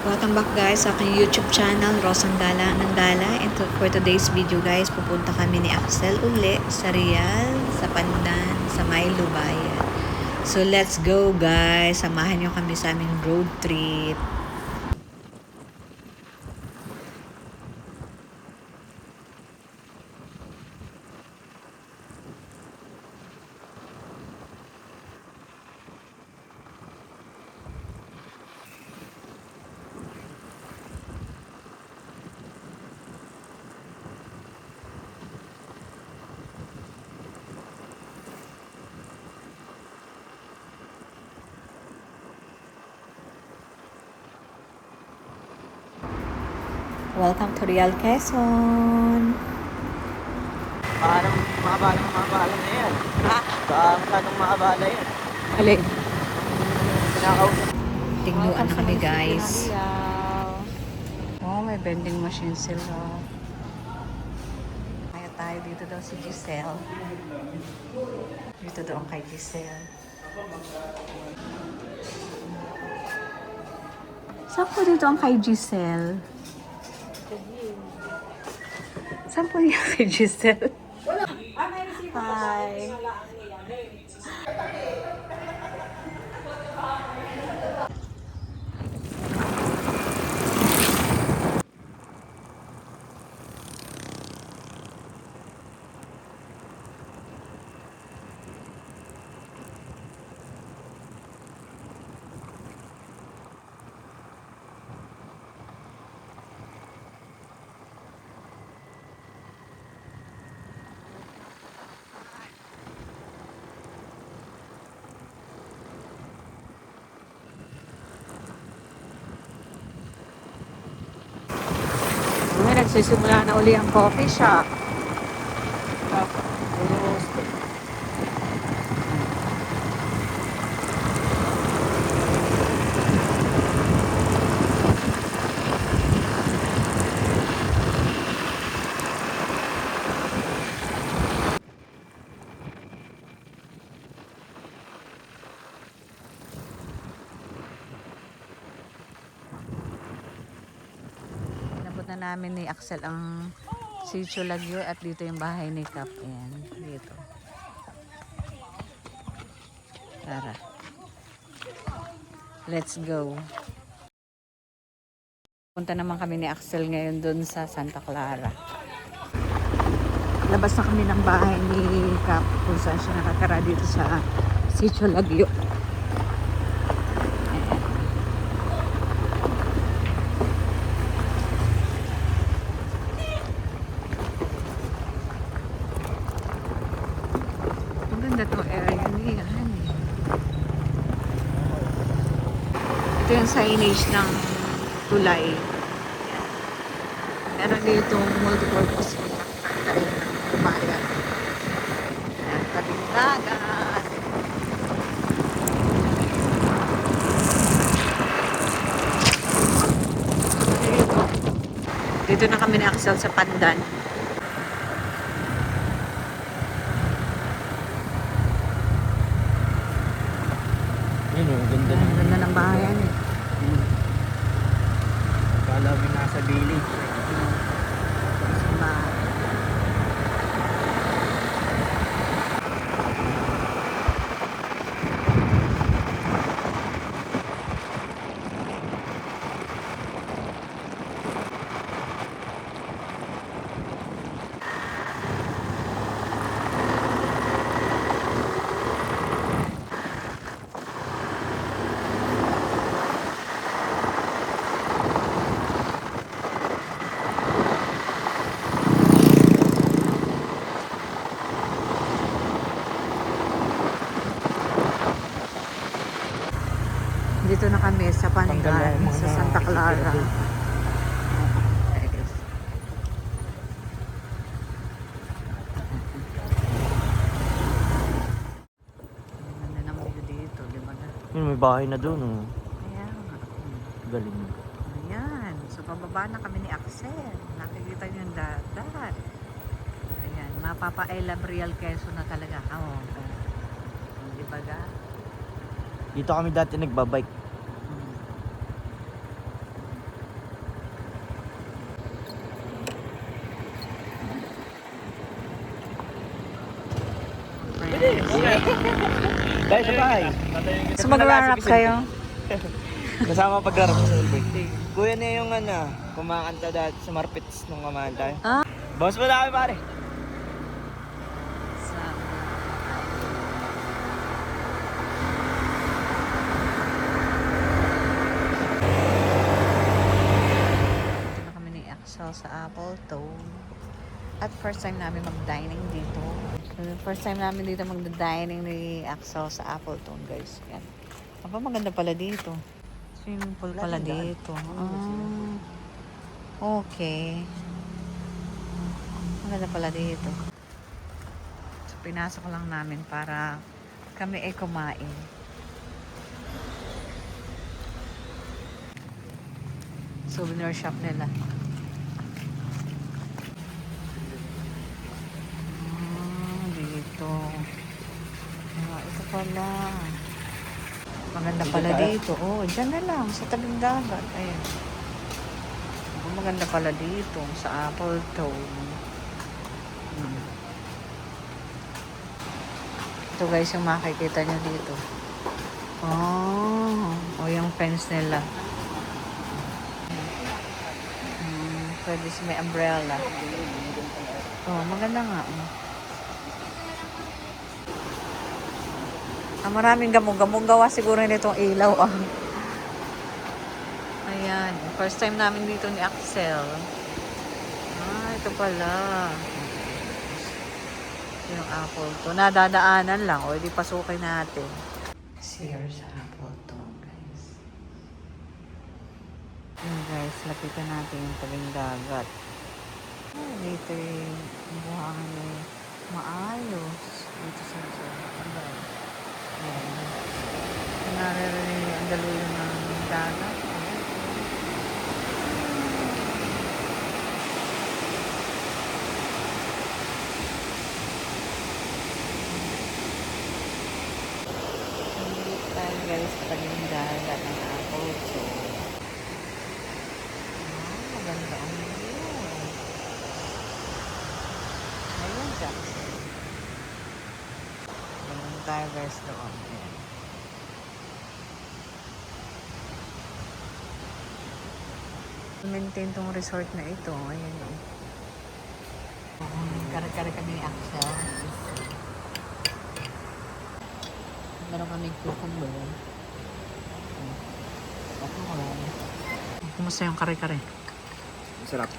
Welcome back guys sa aking YouTube channel, Rosang Gala ng Gala. And for today's video guys, pupunta kami ni Axel uli sa Rial, sa Pandan, sa Milo Bayan. So let's go guys, samahan nyo kami sa aming road trip. Welcome to Rial, Quezon. Parang maabala na yan. Ha? Masyadong maabala yan. Alin? Pinakausap. Tignuan na kami guys. Oh, may vending machine sila. Kaya tayo dito daw si Giselle. Dito daw ang kay Giselle. Saan po dito ang kay Giselle? Saan po yung kay Giselle? Hi. May nagsisimula na uli ang coffee shop. Inabot na namin ni Axel ang Sitio Lagyo at dito yung bahay ni Cap. Ayan, dito. Tara. Let's go. Punta naman kami ni Axel ngayon dun sa Santa Clara. Labas na kami ng bahay ni Cap kung saan siya nakatira dito sa Sitio Lagyo. Maganda tong area niya. Ito yung signage ng tulay. Yan. Meron dito multipurpose bayan. Yan, tabing dagat. Dito na kami ni Axel sa Pandan. Yun o, ganda Ang ganda ng bahayan eh. Akala mo nasa village. Sa bahay. Dito na kami sa Pandan, sa Santa Clara. Ganda naman yun dito, di ba na? Yun, may bahay na doon. Oh. Kaya nga. Galing. Ayan, so pababa na kami ni Axel. Nakikita niyo yung dagat. Ayan, mapapa-I love Rial Quezon na talaga. Oo. Di ba ga? Dito kami dati nagbabike. Tayo sa bahay. So mag-run-up kayo? Kasama pag-run sa birthday. Kuya niya yung kumakanta dati sa Marpits nung kamahan tayo. Ah? Boss mo na kami pare. Dito na kami ni Axel sa Appletown. At first time namin mag-dining dito. So, first time namin dito mag-dining ni Axel sa Appletown, guys. Yan. Aba, maganda pala dito. Swimming pool pala dito. Ah, okay. Maganda pala dito. So, pinasok lang namin para kami ay kumain. Souvenir shop nila. Dito. Ah, ito pala. Maganda pala dito. Oh, dyan na lang. Sa tabing dagat. Ayan. Oh, maganda pala dito. Sa Appletown. Ito guys yung makikita nyo dito. Oh. Oh, yung fence nila. Pwede may umbrella. Oh, maganda nga. Maraming gamong-gamong gawa siguro nitong ilaw. Ayan. First time namin dito ni Axel. Ito pala. Yung apple to. Nadadaanan lang. O, di pasukin natin. Sears apple to, guys. Yun, guys. Lapitan natin yung tabing dagat. Dito yung buhangan yung maayos. Dito sa dagat. Naririnig ang daluyan ng dagat. Nandito tayo guys sa taging dagat ng Appletown. Maganda ang view. Ayun Jackson. Ganun tayo guys doon. Ayan. Maintain tong resort na ito. Ayan o. Kare-kare kami ni Axel. Meron kami cucumber. Kumusta yung kare-kare? Sarap.